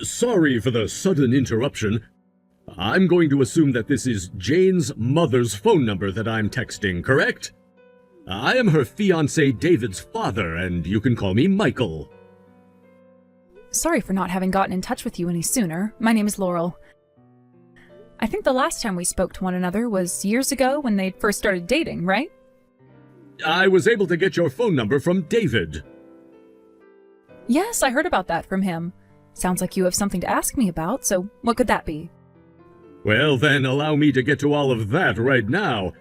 Sorry for the sudden interruption. I'm going to assume that this is Jane's mother's phone number that I'm texting, correct? I am her fiancé David's father, and you can call me Michael. Sorry for not having gotten in touch with you any sooner. My name is Laurel. I think the last time we spoke to one another was years ago when they first started dating, right? I was able to get your phone number from David. Yes, I heard about that from him. Sounds like you have something to ask me about, so what could that be? Well, then allow me to get to all of that right now.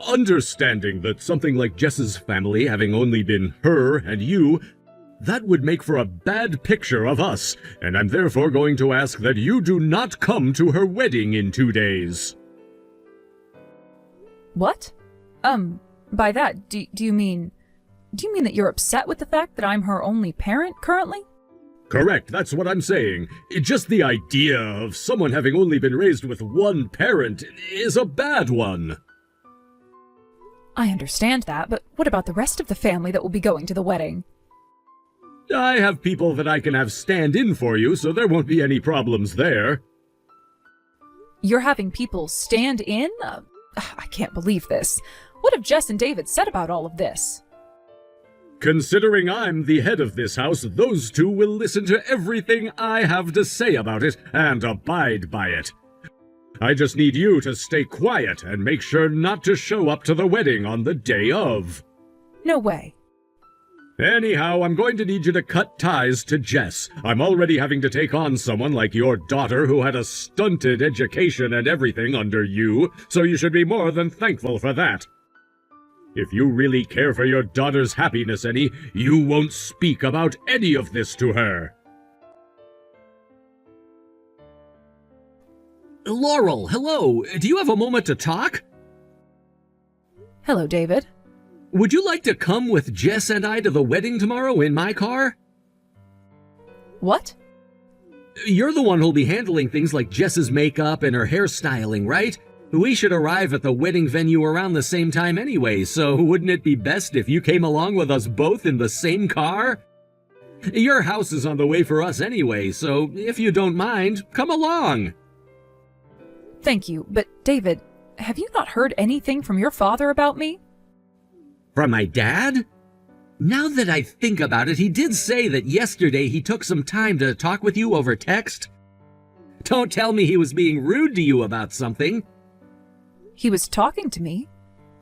Understanding that something like Jess's family having only been her and you, that would make for a bad picture of us, and I'm therefore going to ask that you do not come to her wedding in 2 days. What? By that, do you mean that you're upset with the fact that I'm her only parent currently? Correct, that's what I'm saying. Just the idea of someone having only been raised with one parent is a bad one. I understand that, but what about the rest of the family that will be going to the wedding? I have people that I can have stand in for you, so there won't be any problems there. You're having people stand in? I can't believe this. What have Jess and David said about all of this? Considering I'm the head of this house, those two will listen to everything I have to say about it and abide by it. I just need you to stay quiet and make sure not to show up to the wedding on the day of. No way. Anyhow, I'm going to need you to cut ties to Jess. I'm already having to take on someone like your daughter who had a stunted education and everything under you, so you should be more than thankful for that. If you really care for your daughter's happiness any, you won't speak about any of this to her. Laurel, hello. Do you have a moment to talk? Hello, David. Would you like to come with Jess and I to the wedding tomorrow in my car? What? You're the one who'll be handling things like Jess's makeup and her hairstyling, right? We should arrive at the wedding venue around the same time anyway, so wouldn't it be best if you came along with us both in the same car? Your house is on the way for us anyway, so if you don't mind, come along. Thank you, but David, have you not heard anything from your father about me? From my dad? Now that I think about it, he did say that yesterday he took some time to talk with you over text. Don't tell me he was being rude to you about something. He was talking to me.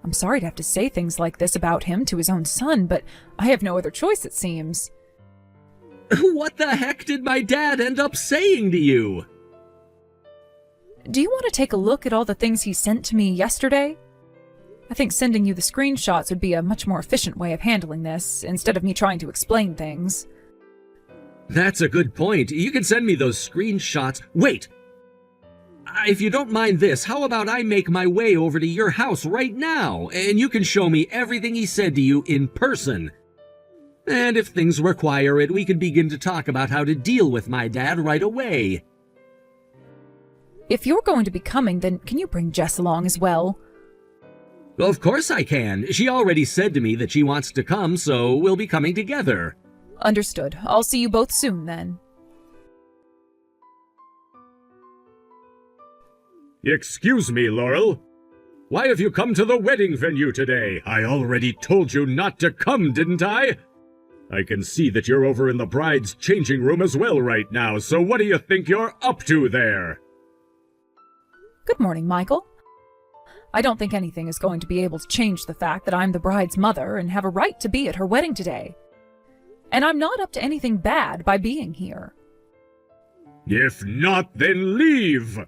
I'm sorry to have to say things like this about him to his own son, but I have no other choice, it seems. What the heck did my dad end up saying to you? Do you want to take a look at all the things he sent to me yesterday? I think sending you the screenshots would be a much more efficient way of handling this, instead of me trying to explain things. That's a good point. You can send me those screenshots. Wait! If you don't mind this, how about I make my way over to your house right now, and you can show me everything he said to you in person. And if things require it, we can begin to talk about how to deal with my dad right away. If you're going to be coming, then can you bring Jess along as well? Of course I can. She already said to me that she wants to come, so we'll be coming together. Understood. I'll see you both soon, then. Excuse me, Laurel. Why have you come to the wedding venue today? I already told you not to come, didn't I? I can see that you're over in the bride's changing room as well right now, so what do you think you're up to there? Good morning, Michael. I don't think anything is going to be able to change the fact that I'm the bride's mother and have a right to be at her wedding today. And I'm not up to anything bad by being here. If not, then leave!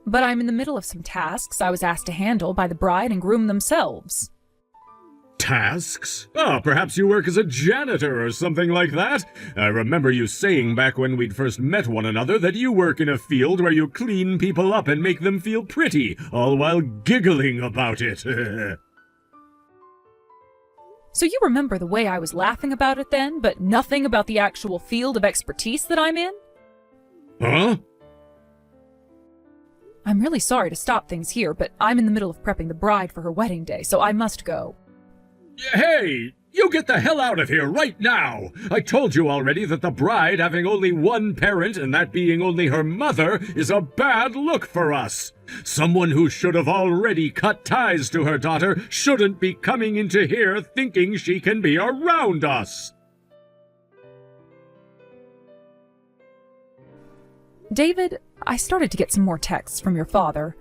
But I'm in the middle of some tasks I was asked to handle by the bride and groom themselves. Tasks? Oh, perhaps you work as a janitor or something like that? I remember you saying back when we'd first met one another that you work in a field where you clean people up and make them feel pretty, all while giggling about it. So you remember the way I was laughing about it then, but nothing about the actual field of expertise that I'm in? Huh? I'm really sorry to stop things here, but I'm in the middle of prepping the bride for her wedding day, so I must go. Hey, You get the hell out of here right now! I told you already that the bride having only one parent, and that being only her mother, is a bad look for us. Someone who should have already cut ties to her daughter shouldn't be coming into here thinking she can be around us. David, I started to get some more texts from your father.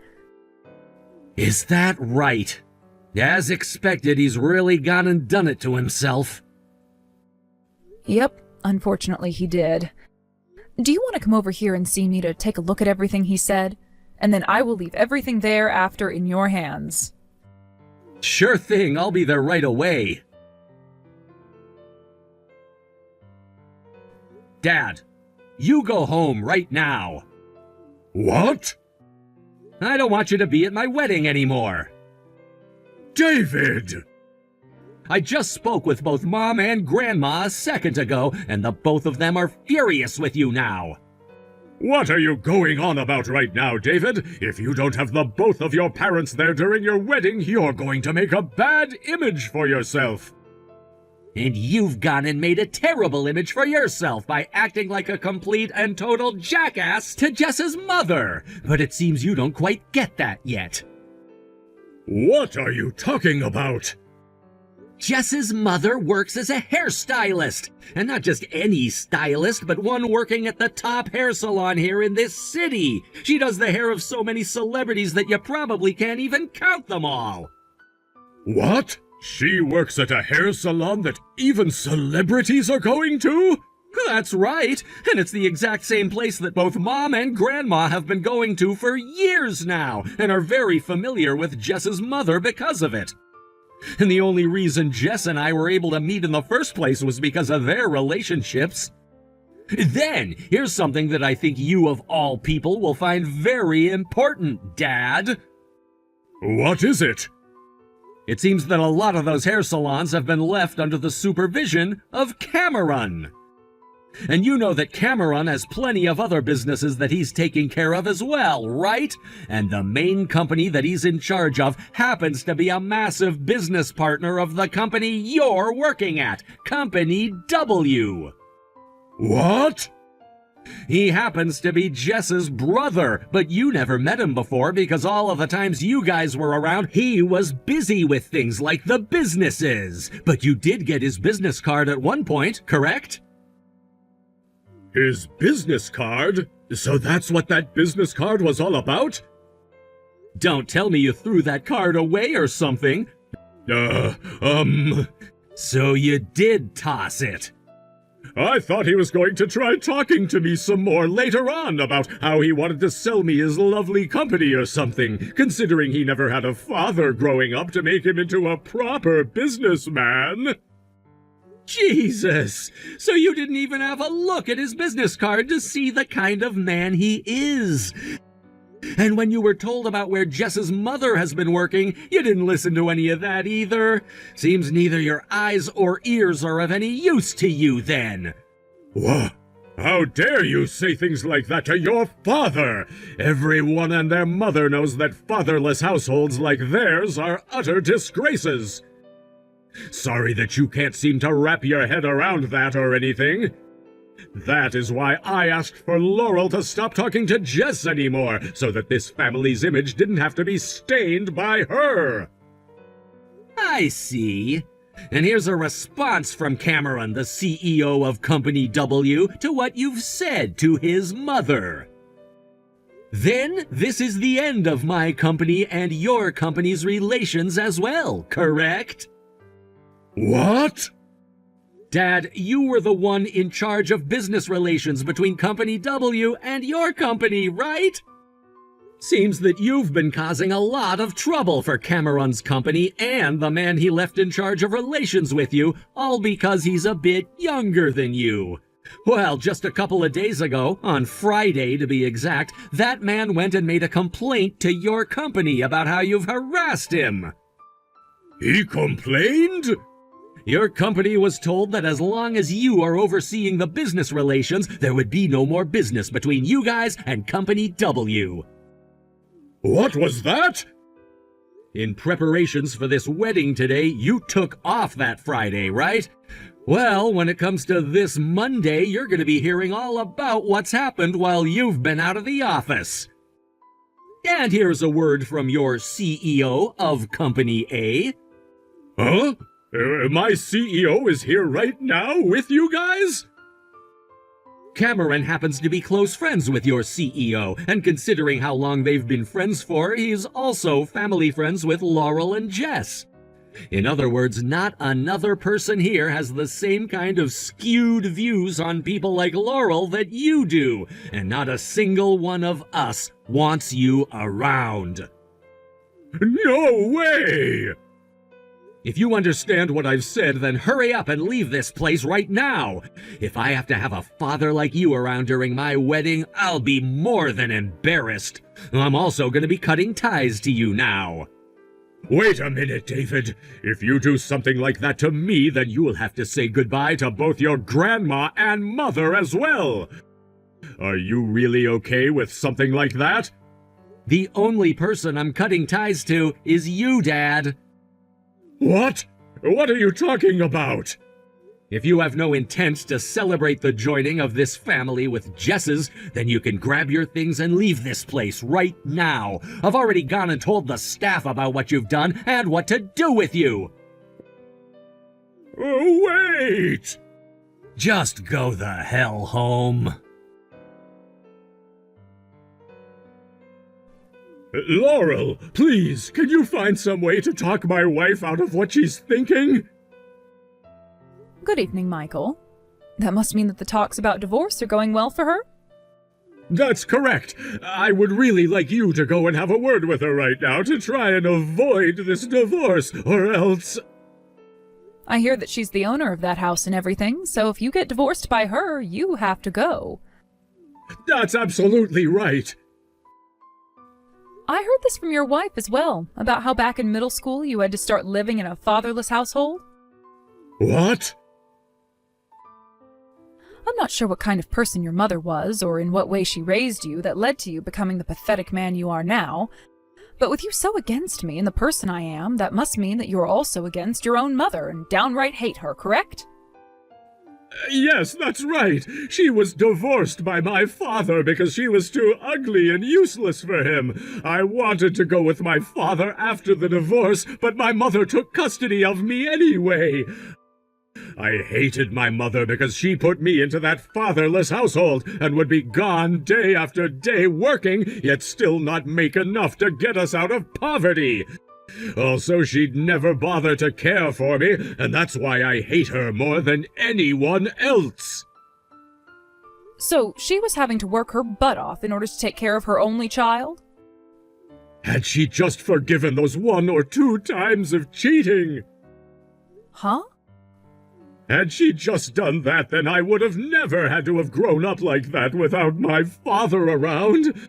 Is that right? As expected, he's really gone and done it to himself. Yep, unfortunately he did. Do you want to come over here and see me to take a look at everything he said? And then I will leave everything thereafter in your hands. Sure thing, I'll be there right away. Dad, you go home right now. What? I don't want you to be at my wedding anymore. David! I just spoke with both Mom and Grandma a second ago, and the both of them are furious with you now. What are you going on about right now, David? If you don't have the both of your parents there during your wedding, you're going to make a bad image for yourself. And you've gone and made a terrible image for yourself by acting like a complete and total jackass to Jess's mother. But it seems you don't quite get that yet. What are you talking about? Jess's mother works as a hairstylist, and not just any stylist, but one working at the top hair salon here in this city. She does the hair of so many celebrities that you probably can't even count them all. What? She works at a hair salon that even celebrities are going to? That's right, and it's the exact same place that both Mom and Grandma have been going to for years now, and are very familiar with Jess's mother because of it. And the only reason Jess and I were able to meet in the first place was because of their relationships. Then, here's something that I think you of all people will find very important, Dad. What is it? It seems that a lot of those hair salons have been left under the supervision of Cameron. And you know that Cameron has plenty of other businesses that he's taking care of as well, right? And the main company that he's in charge of happens to be a massive business partner of the company you're working at, Company W. What? He happens to be Jess's brother, but you never met him before because all of the times you guys were around, he was busy with things like the businesses. But you did get his business card at one point, correct? His business card? So that's what that business card was all about? Don't tell me you threw that card away or something. So you did toss it. I thought he was going to try talking to me some more later on about how he wanted to sell me his lovely company or something, considering he never had a father growing up to make him into a proper businessman. Jesus! So you didn't even have a look at his business card to see the kind of man he is. And when you were told about where Jess's mother has been working, you didn't listen to any of that either. Seems neither your eyes or ears are of any use to you then. What? How dare you say things like that to your father? Everyone and their mother knows that fatherless households like theirs are utter disgraces. Sorry that you can't seem to wrap your head around that or anything. That is why I asked for Laurel to stop talking to Jess anymore, so that this family's image didn't have to be stained by her. I see. And here's a response from Cameron, the CEO of Company W, to what you've said to his mother. Then, this is the end of my company and your company's relations as well, correct? What? Dad, you were the one in charge of business relations between Company W and your company, right? Seems that you've been causing a lot of trouble for Cameron's company and the man he left in charge of relations with you, all because he's a bit younger than you. Well, just a couple of days ago, on Friday to be exact, that man went and made a complaint to your company about how you've harassed him. He complained? Your company was told that as long as you are overseeing the business relations, there would be no more business between you guys and Company W. What was that? In preparations for this wedding today, you took off that Friday, right? Well, when it comes to this Monday, you're going to be hearing all about what's happened while you've been out of the office. And here's a word from your CEO of Company A. Huh? My CEO is here right now with you guys? Cameron happens to be close friends with your CEO, and considering how long they've been friends for, he's also family friends with Laurel and Jess. In other words, not another person here has the same kind of skewed views on people like Laurel that you do, and not a single one of us wants you around. No way! If you understand what I've said, then hurry up and leave this place right now. If I have to have a father like you around during my wedding, I'll be more than embarrassed. I'm also going to be cutting ties to you now. Wait a minute, David. If you do something like that to me, then you will have to say goodbye to both your grandma and mother as well. Are you really okay with something like that? The only person I'm cutting ties to is you, Dad. What? What are you talking about? If you have no intent to celebrate the joining of this family with Jess's, then you can grab your things and leave this place right now. I've already gone and told the staff about what you've done and what to do with you. Oh, wait! Just go the hell home. Laurel, please, can you find some way to talk my wife out of what she's thinking? Good evening, Michael. That must mean that the talks about divorce are going well for her? That's correct. I would really like you to go and have a word with her right now to try and avoid this divorce, or else... I hear that she's the owner of that house and everything, so if you get divorced by her, you have to go. That's absolutely right. I heard this from your wife as well, about how back in middle school you had to start living in a fatherless household. What? I'm not sure what kind of person your mother was, or in what way she raised you that led to you becoming the pathetic man you are now, but with you so against me and the person I am, that must mean that you are also against your own mother and downright hate her, correct? Yes, that's right. She was divorced by my father because she was too ugly and useless for him. I wanted to go with my father after the divorce, but my mother took custody of me anyway. I hated my mother because she put me into that fatherless household and would be gone day after day working, yet still not make enough to get us out of poverty. Also, she'd never bother to care for me, and that's why I hate her more than anyone else. So, she was having to work her butt off in order to take care of her only child? Had she just forgiven those 1 or 2 times of cheating? Huh? Had she just done that, then I would have never had to have grown up like that without my father around.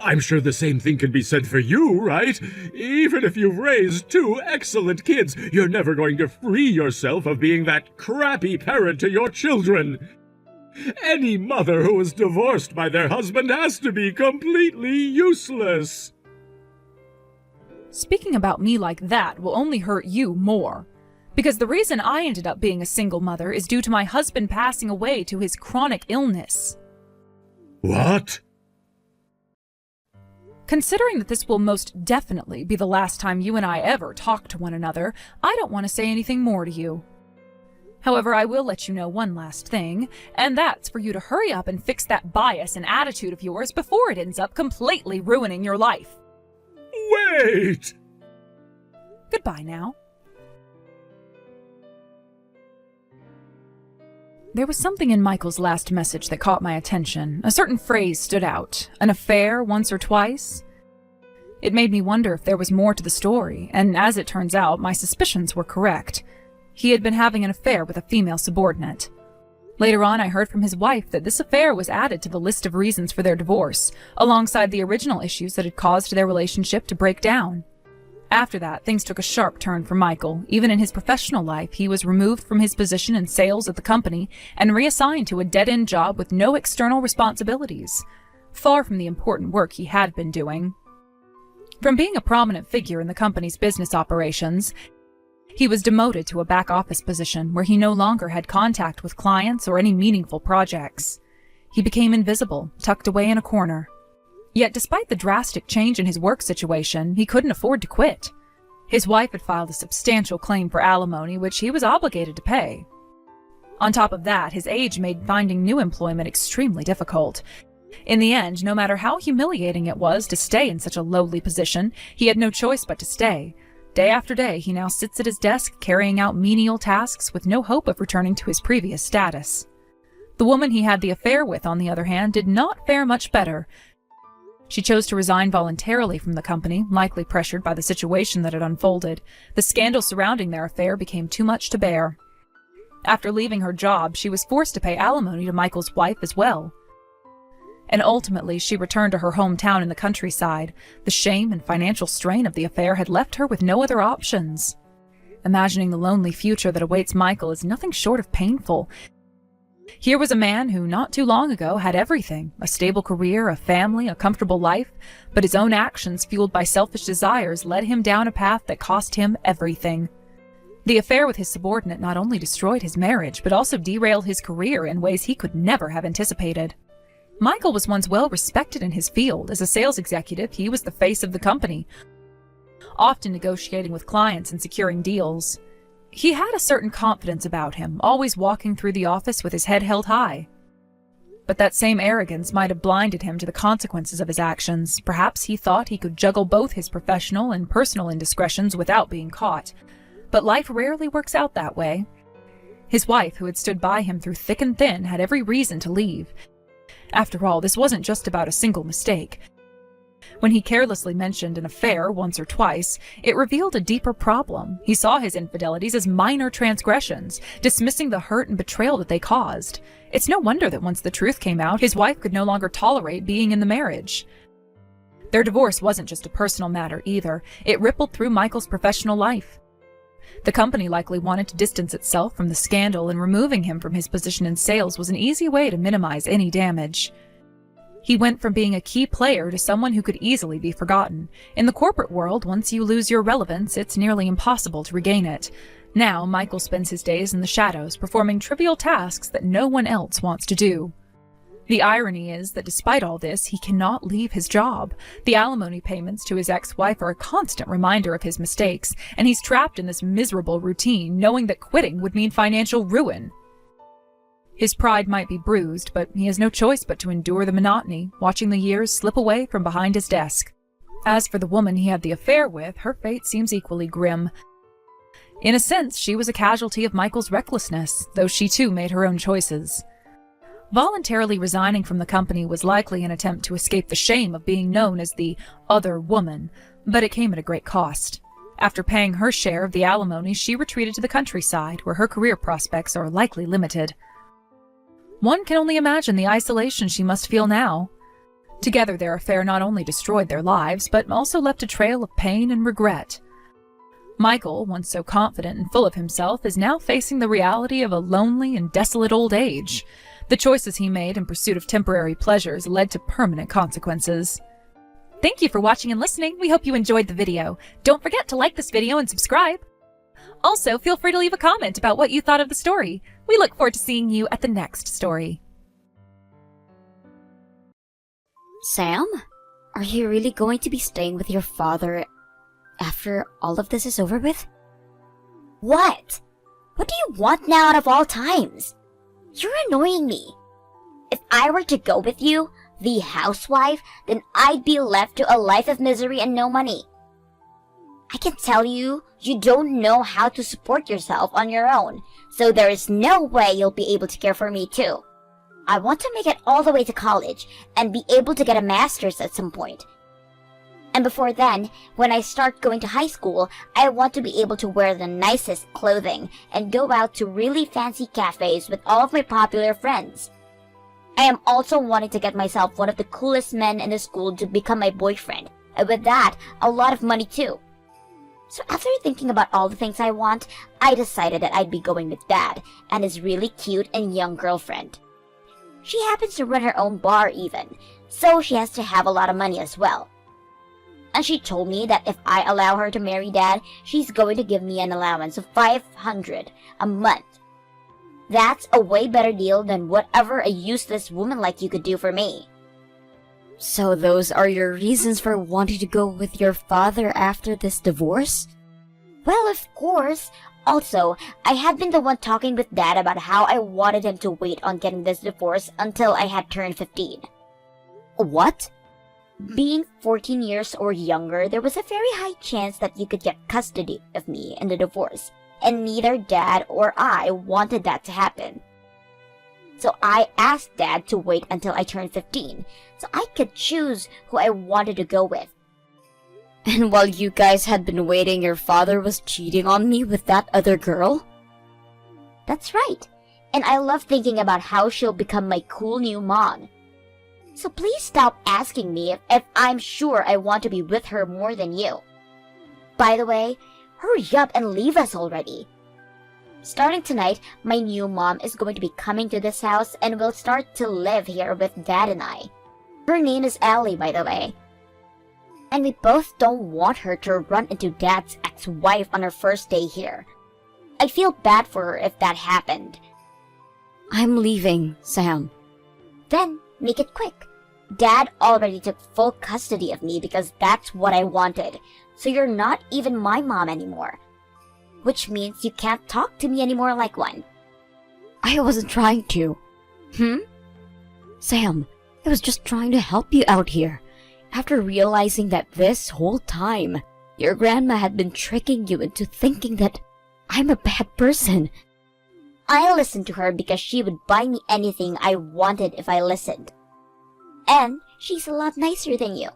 I'm sure the same thing can be said for you, right? Even if you've raised 2 excellent kids, you're never going to free yourself of being that crappy parent to your children. Any mother who is divorced by their husband has to be completely useless. Speaking about me like that will only hurt you more. Because the reason I ended up being a single mother is due to my husband passing away to his chronic illness. What? Considering that this will most definitely be the last time you and I ever talk to one another, I don't want to say anything more to you. However, I will let you know one last thing, and that's for you to hurry up and fix that bias and attitude of yours before it ends up completely ruining your life. Wait! Goodbye now. There was something in Michael's last message that caught my attention. A certain phrase stood out. An affair once or twice? It made me wonder if there was more to the story, and as it turns out, my suspicions were correct. He had been having an affair with a female subordinate. Later on, I heard from his wife that this affair was added to the list of reasons for their divorce, alongside the original issues that had caused their relationship to break down. After that, things took a sharp turn for Michael. Even in his professional life, he was removed from his position in sales at the company and reassigned to a dead-end job with no external responsibilities, far from the important work he had been doing. From being a prominent figure in the company's business operations, he was demoted to a back-office position where he no longer had contact with clients or any meaningful projects. He became invisible, tucked away in a corner. Yet despite the drastic change in his work situation, he couldn't afford to quit. His wife had filed a substantial claim for alimony, which he was obligated to pay. On top of that, his age made finding new employment extremely difficult. In the end, no matter how humiliating it was to stay in such a lowly position, he had no choice but to stay. Day after day, he now sits at his desk carrying out menial tasks with no hope of returning to his previous status. The woman he had the affair with, on the other hand, did not fare much better. She chose to resign voluntarily from the company, likely pressured by the situation that had unfolded. The scandal surrounding their affair became too much to bear. After leaving her job, she was forced to pay alimony to Michael's wife as well. And ultimately, she returned to her hometown in the countryside. The shame and financial strain of the affair had left her with no other options. Imagining the lonely future that awaits Michael is nothing short of painful. Here was a man who, not too long ago, had everything: a stable career, a family, a comfortable life, but his own actions, fueled by selfish desires, led him down a path that cost him everything. The affair with his subordinate not only destroyed his marriage, but also derailed his career in ways he could never have anticipated. Michael was once well respected in his field. As a sales executive, he was the face of the company, often negotiating with clients and securing deals. He had a certain confidence about him, always walking through the office with his head held high. But that same arrogance might have blinded him to the consequences of his actions. Perhaps he thought he could juggle both his professional and personal indiscretions without being caught. But life rarely works out that way. His wife, who had stood by him through thick and thin, had every reason to leave. After all, this wasn't just about a single mistake. When he carelessly mentioned an affair once or twice, it revealed a deeper problem. He saw his infidelities as minor transgressions, dismissing the hurt and betrayal that they caused. It's no wonder that once the truth came out, his wife could no longer tolerate being in the marriage. Their divorce wasn't just a personal matter either. It rippled through Michael's professional life. The company likely wanted to distance itself from the scandal, and removing him from his position in sales was an easy way to minimize any damage. He went from being a key player to someone who could easily be forgotten. In the corporate world, once you lose your relevance, it's nearly impossible to regain it. Now, Michael spends his days in the shadows, performing trivial tasks that no one else wants to do. The irony is that despite all this, he cannot leave his job. The alimony payments to his ex-wife are a constant reminder of his mistakes, and he's trapped in this miserable routine, knowing that quitting would mean financial ruin. His pride might be bruised, but he has no choice but to endure the monotony, watching the years slip away from behind his desk. As for the woman he had the affair with, her fate seems equally grim. In a sense, she was a casualty of Michael's recklessness, though she too made her own choices. Voluntarily resigning from the company was likely an attempt to escape the shame of being known as the other woman, but it came at a great cost. After paying her share of the alimony, she retreated to the countryside, where her career prospects are likely limited. One can only imagine the isolation she must feel now. Together, their affair not only destroyed their lives, but also left a trail of pain and regret. Michael, once so confident and full of himself, is now facing the reality of a lonely and desolate old age. The choices he made in pursuit of temporary pleasures led to permanent consequences. Thank you for watching and listening. We hope you enjoyed the video. Don't forget to like this video and subscribe. Also, feel free to leave a comment about what you thought of the story. We look forward to seeing you at the next story. Sam, are you really going to be staying with your father after all of this is over with? What? What do you want now out of all times? You're annoying me. If I were to go with you, the housewife, then I'd be left to a life of misery and no money. I can tell you, you don't know how to support yourself on your own, so there is no way you'll be able to care for me too. I want to make it all the way to college and be able to get a master's at some point. And before then, when I start going to high school, I want to be able to wear the nicest clothing and go out to really fancy cafes with all of my popular friends. I am also wanting to get myself one of the coolest men in the school to become my boyfriend, and with that, a lot of money too. So after thinking about all the things I want, I decided that I'd be going with Dad and his really cute and young girlfriend. She happens to run her own bar even, so she has to have a lot of money as well. And she told me that if I allow her to marry Dad, she's going to give me an allowance of $500 a month. That's a way better deal than whatever a useless woman like you could do for me. So those are your reasons for wanting to go with your father after this divorce? Well, of course. Also, I had been the one talking with Dad about how I wanted him to wait on getting this divorce until I had turned 15. What? Being 14 years or younger, there was a very high chance that you could get custody of me in the divorce, and neither Dad or I wanted that to happen. So I asked Dad to wait until I turned 15, so I could choose who I wanted to go with. And while you guys had been waiting, your father was cheating on me with that other girl? That's right, and I love thinking about how she'll become my cool new mom. So please stop asking me if I'm sure I want to be with her more than you. By the way, hurry up and leave us already. Starting tonight, my new mom is going to be coming to this house and will start to live here with Dad and I. Her name is Ellie, by the way. And we both don't want her to run into Dad's ex-wife on her first day here. I'd feel bad for her if that happened. I'm leaving, Sam. Then, make it quick. Dad already took full custody of me because that's what I wanted, so you're not even my mom anymore. Which means you can't talk to me anymore like one. I wasn't trying to. Sam, I was just trying to help you out here. After realizing that this whole time, your grandma had been tricking you into thinking that I'm a bad person. I listened to her because she would buy me anything I wanted if I listened. And she's a lot nicer than you.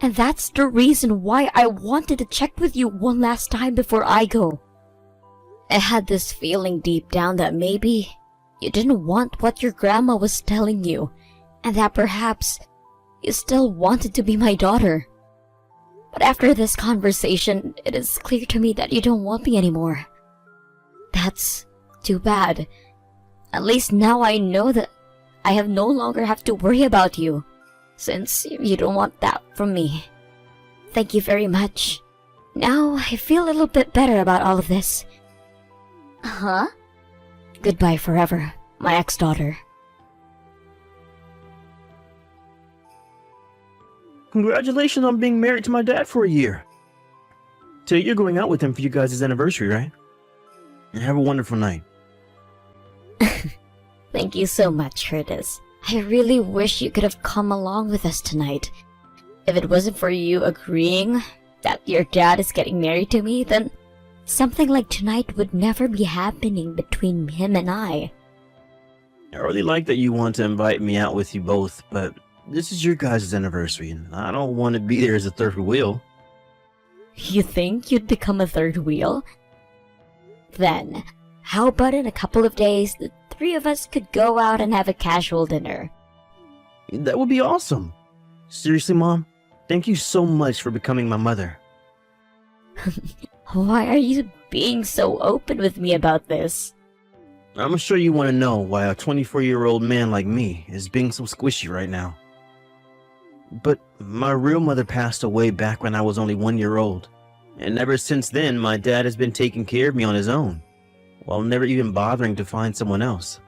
And that's the reason why I wanted to check with you one last time before I go. I had this feeling deep down that maybe you didn't want what your grandma was telling you, and that perhaps you still wanted to be my daughter. But after this conversation, it is clear to me that you don't want me anymore. That's too bad. At least now I know that I have no longer have to worry about you, since you don't want that from me. Thank you very much. Now I feel a little bit better about all of this. Huh? Goodbye forever, my ex-daughter. Congratulations on being married to my dad for a year. Today you're going out with him for you guys' anniversary, right? And have a wonderful night. Thank you so much, Curtis. I really wish you could have come along with us tonight. If it wasn't for you agreeing that your dad is getting married to me, then something like tonight would never be happening between him and I. I really like that you want to invite me out with you both, but this is your guys' anniversary, and I don't want to be there as a third wheel. You think you'd become a third wheel? Then, how about in a couple of days, the three of us could go out and have a casual dinner? That would be awesome. Seriously, Mom, thank you so much for becoming my mother. Why are you being so open with me about this? I'm sure you want to know why a 24-year-old man like me is being so squishy right now. But my real mother passed away back when I was only 1 year old. And ever since then, my dad has been taking care of me on his own, while never even bothering to find someone else.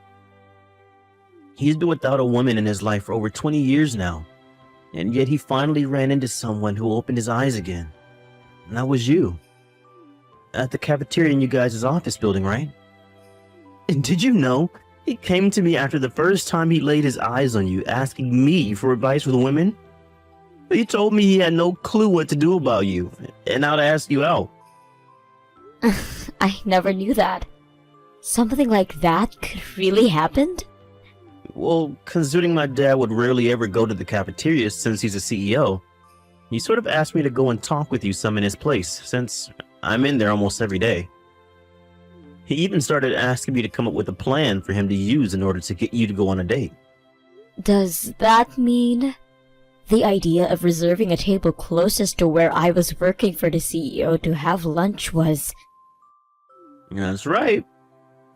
He's been without a woman in his life for over 20 years now, and yet he finally ran into someone who opened his eyes again. And that was you. At the cafeteria in you guys' office building, right? And did you know, he came to me after the first time he laid his eyes on you, asking me for advice with women? He told me he had no clue what to do about you, and how to ask you out. I never knew that. Something like that could really happen? Well, considering my dad would rarely ever go to the cafeteria since he's a CEO, he sort of asked me to go and talk with you some in his place, since I'm in there almost every day. He even started asking me to come up with a plan for him to use in order to get you to go on a date. Does that mean the idea of reserving a table closest to where I was working for the CEO to have lunch was... That's right.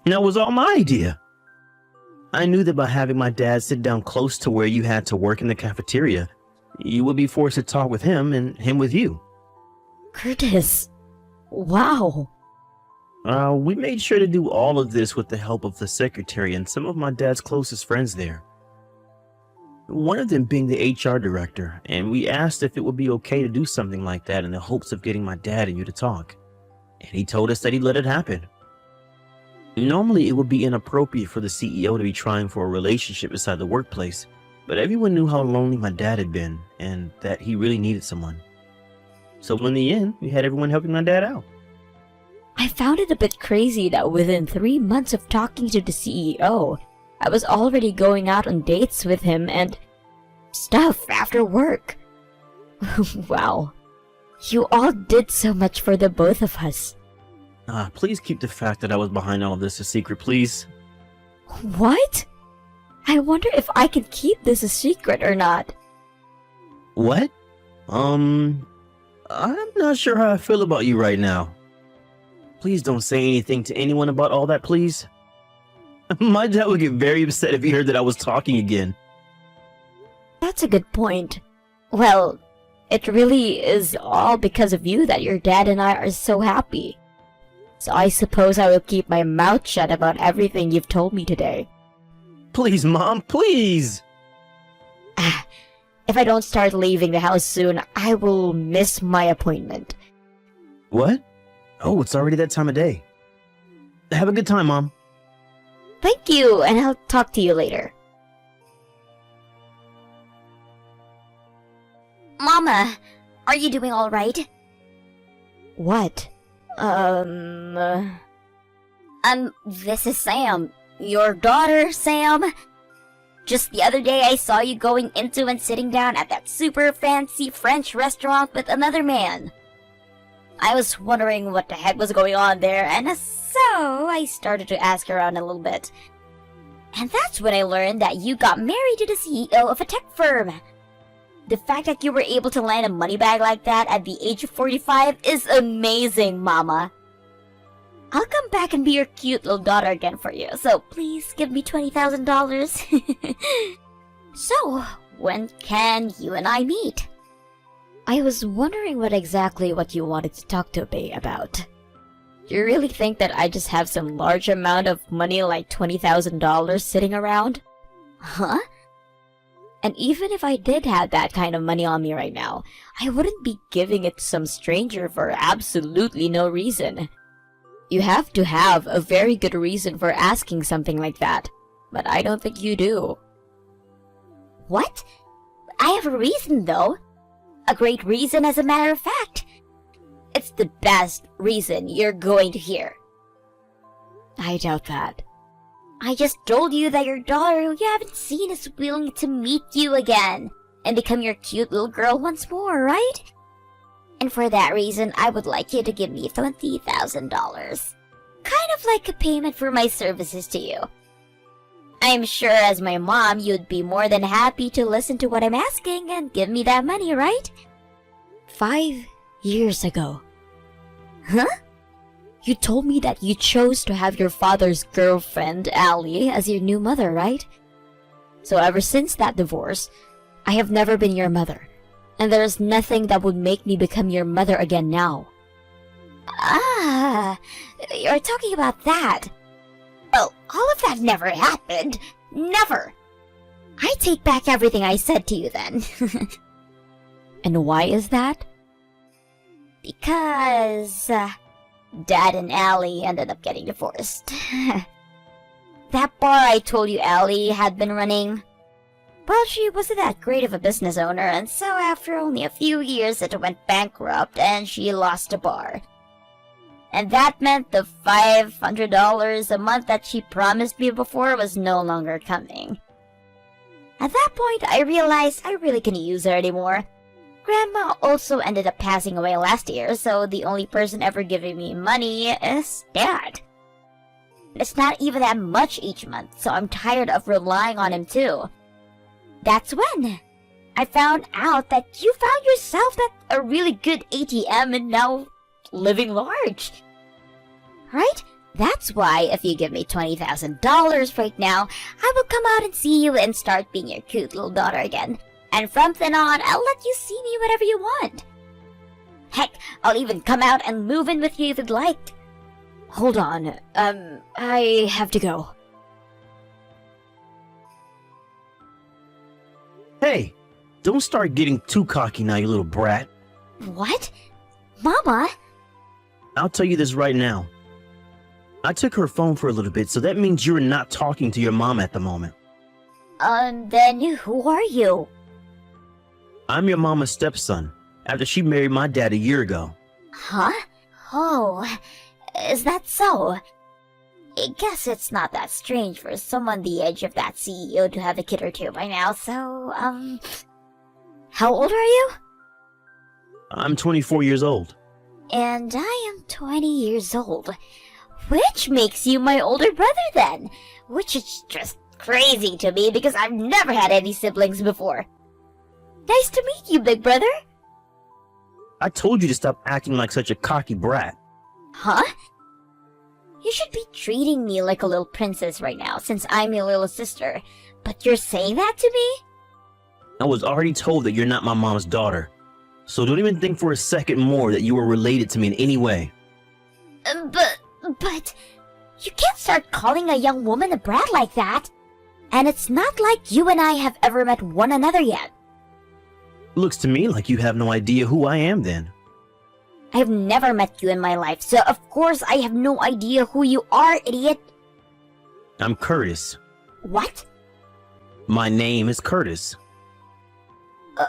That was all my idea. I knew that by having my dad sit down close to where you had to work in the cafeteria, you would be forced to talk with him and him with you. Curtis. Wow. We made sure to do all of this with the help of the secretary and some of my dad's closest friends there. One of them being the HR director, and we asked if it would be okay to do something like that in the hopes of getting my dad and you to talk. And he told us that he'd let it happen. Normally, it would be inappropriate for the CEO to be trying for a relationship inside the workplace, but everyone knew how lonely my dad had been and that he really needed someone. So in the end, we had everyone helping my dad out. I found it a bit crazy that within 3 months of talking to the CEO, I was already going out on dates with him and stuff after work. Wow. You all did so much for the both of us. Please keep the fact that I was behind all of this a secret, please. What? I wonder if I can keep this a secret or not. What? I'm not sure how I feel about you right now. Please don't say anything to anyone about all that, please. My dad would get very upset if he heard that I was talking again. That's a good point. Well, it really is all because of you that your dad and I are so happy. So I suppose I will keep my mouth shut about everything you've told me today. Please, Mom, please! If I don't start leaving the house soon, I will miss my appointment. What? Oh, it's already that time of day. Have a good time, Mom. Thank you, and I'll talk to you later. Mama, are you doing all right? What? This is Sam. Your daughter, Sam. Just the other day I saw you going into and sitting down at that super fancy French restaurant with another man. I was wondering what the heck was going on there, and so I started to ask around a little bit. And that's when I learned that you got married to the CEO of a tech firm. The fact that you were able to land a money bag like that at the age of 45 is amazing, Mama. I'll come back and be your cute little daughter again for you, so please give me $20,000. So, when can you and I meet? I was wondering what you wanted to talk to me about. Do you really think that I just have some large amount of money like $20,000 sitting around? Huh? And even if I did have that kind of money on me right now, I wouldn't be giving it to some stranger for absolutely no reason. You have to have a very good reason for asking something like that, but I don't think you do. What? I have a reason, though. A great reason, as a matter of fact. It's the best reason you're going to hear. I doubt that. I just told you that your daughter, who you haven't seen, is willing to meet you again and become your cute little girl once more, right? And for that reason, I would like you to give me $20,000. Kind of like a payment for my services to you. I'm sure as my mom, you'd be more than happy to listen to what I'm asking and give me that money, right? 5 years ago. Huh? You told me that you chose to have your father's girlfriend, Allie, as your new mother, right? So ever since that divorce, I have never been your mother. And there is nothing that would make me become your mother again now. Ah, you're talking about that. Well, all of that never happened. Never. I take back everything I said to you then. And why is that? Because, Dad and Allie ended up getting divorced. That bar I told you Allie had been running, well, she wasn't that great of a business owner, and so after only a few years it went bankrupt and she lost the bar. And that meant the $500 a month that she promised me before was no longer coming. At that point, I realized I really couldn't use her anymore. Grandma also ended up passing away last year, so the only person ever giving me money is Dad. It's not even that much each month, so I'm tired of relying on him too. That's when I found out that you found yourself a really good ATM and now living large. Right? That's why if you give me $20,000 right now, I will come out and see you and start being your cute little daughter again. And from then on, I'll let you see me whenever you want. Heck, I'll even come out and move in with you if you'd like. Hold on, I have to go. Hey, don't start getting too cocky now, you little brat. What? Mama? I'll tell you this right now. I took her phone for a little bit, so that means you're not talking to your mom at the moment. Then who are you? I'm your mama's stepson, after she married my dad a year ago. Huh? Oh, is that so? I guess it's not that strange for someone the age of that CEO to have a kid or two by now, so, how old are you? I'm 24 years old. And I am 20 years old. Which makes you my older brother then. Which is just crazy to me because I've never had any siblings before. Nice to meet you, big brother. I told you to stop acting like such a cocky brat. Huh? You should be treating me like a little princess right now since I'm your little sister. But you're saying that to me? I was already told that you're not my mom's daughter. So don't even think for a second more that you were related to me in any way. But you can't start calling a young woman a brat like that. And it's not like you and I have ever met one another yet. Looks to me like you have no idea who I am then. I've never met you in my life, so of course I have no idea who you are, idiot. I'm Curtis. What? My name is Curtis.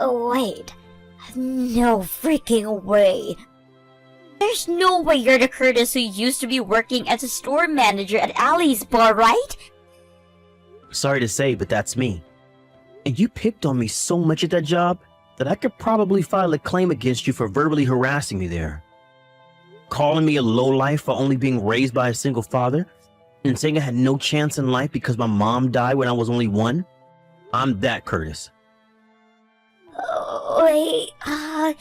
Oh, wait. No freaking way. There's no way you're the Curtis who used to be working as a store manager at Allie's bar, right? Sorry to say, but that's me. And you picked on me so much at that job that I could probably file a claim against you for verbally harassing me there. Calling me a lowlife for only being raised by a single father, and saying I had no chance in life because my mom died when I was only 1. I'm that Curtis. Wait, what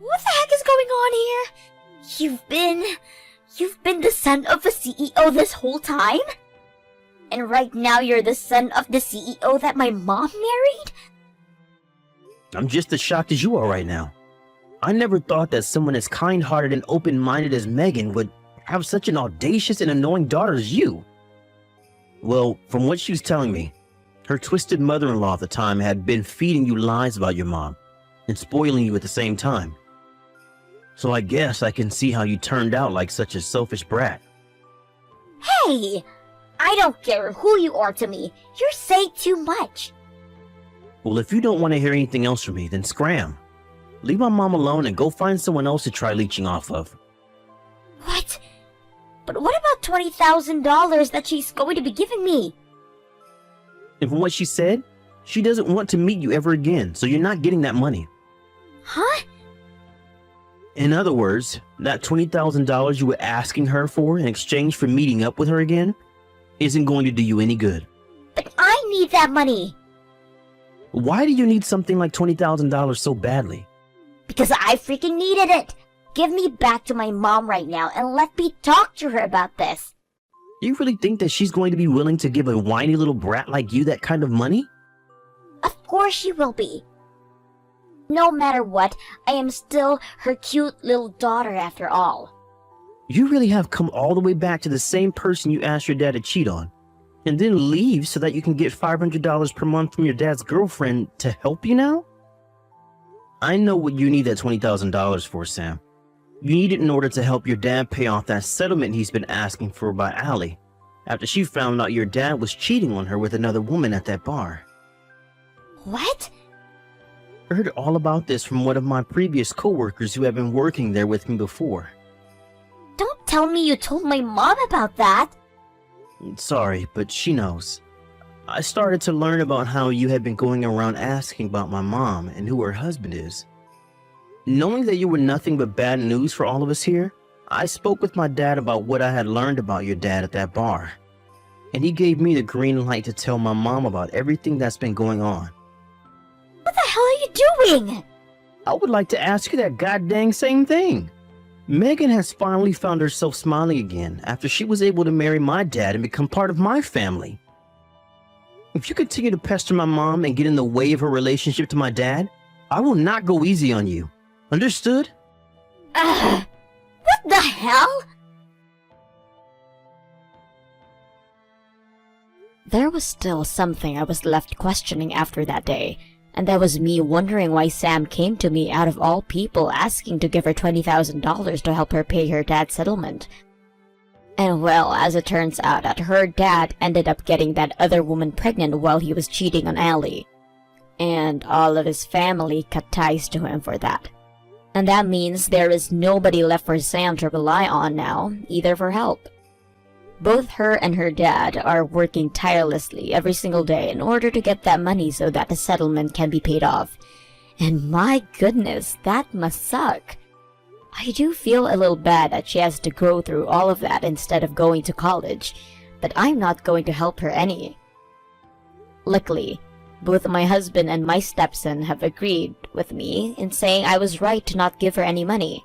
the heck is going on here? You've been the son of a CEO this whole time? And right now you're the son of the CEO that my mom married? I'm just as shocked as you are right now. I never thought that someone as kind-hearted and open-minded as Megan would have such an audacious and annoying daughter as you. Well, from what she was telling me, her twisted mother-in-law at the time had been feeding you lies about your mom and spoiling you at the same time. So I guess I can see how you turned out like such a selfish brat. Hey! I don't care who you are to me. You're saying too much. Well, if you don't want to hear anything else from me, then scram. Leave my mom alone and go find someone else to try leeching off of. What? But what about $20,000 that she's going to be giving me? And from what she said, she doesn't want to meet you ever again, so you're not getting that money. Huh? In other words, that $20,000 you were asking her for in exchange for meeting up with her again isn't going to do you any good. But I need that money. Why do you need something like $20,000 so badly? Because I freaking needed it. Give me back to my mom right now and let me talk to her about this. You really think that she's going to be willing to give a whiny little brat like you that kind of money? Of course she will be. No matter what, I am still her cute little daughter after all. You really have come all the way back to the same person you asked your dad to cheat on, and then leave so that you can get $500 per month from your dad's girlfriend to help you now? I know what you need that $20,000 for, Sam. You need it in order to help your dad pay off that settlement he's been asking for by Allie, after she found out your dad was cheating on her with another woman at that bar. What? I heard all about this from one of my previous coworkers who had been working there with me before. Don't tell me you told my mom about that. Sorry, but she knows. I started to learn about how you had been going around asking about my mom and who her husband is. Knowing that you were nothing but bad news for all of us here, I spoke with my dad about what I had learned about your dad at that bar. And he gave me the green light to tell my mom about everything that's been going on. What the hell are you doing? I would like to ask you that goddamn same thing. Megan has finally found herself smiling again after she was able to marry my dad and become part of my family. If you continue to pester my mom and get in the way of her relationship to my dad, I will not go easy on you. Understood? What the hell? There was still something I was left questioning after that day, and that was me wondering why Sam came to me out of all people asking to give her $20,000 to help her pay her dad's settlement. And well, as it turns out, that her dad ended up getting that other woman pregnant while he was cheating on Allie. And all of his family cut ties to him for that. And that means there is nobody left for Sam to rely on now, either for help. Both her and her dad are working tirelessly every single day in order to get that money so that the settlement can be paid off. And my goodness, that must suck. I do feel a little bad that she has to go through all of that instead of going to college, but I'm not going to help her any. Luckily, both my husband and my stepson have agreed with me in saying I was right to not give her any money,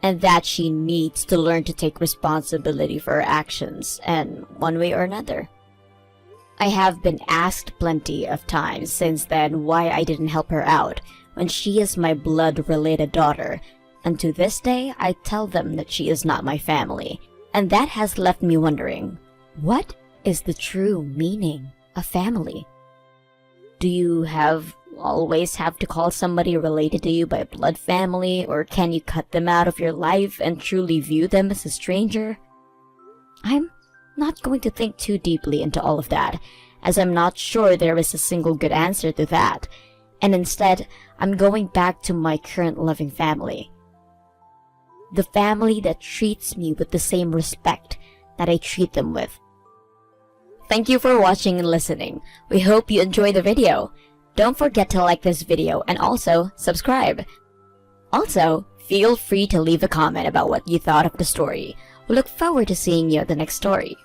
and that she needs to learn to take responsibility for her actions, and one way or another. I have been asked plenty of times since then why I didn't help her out when she is my blood-related daughter, and to this day I tell them that she is not my family, and that has left me wondering, what is the true meaning of family? Do you always have to call somebody related to you by blood family, or can you cut them out of your life and truly view them as a stranger? I'm not going to think too deeply into all of that, as I'm not sure there is a single good answer to that, and instead, I'm going back to my current loving family. The family that treats me with the same respect that I treat them with. Thank you for watching and listening. We hope you enjoyed the video. Don't forget to like this video and also subscribe. Also, feel free to leave a comment about what you thought of the story. We look forward to seeing you at the next story.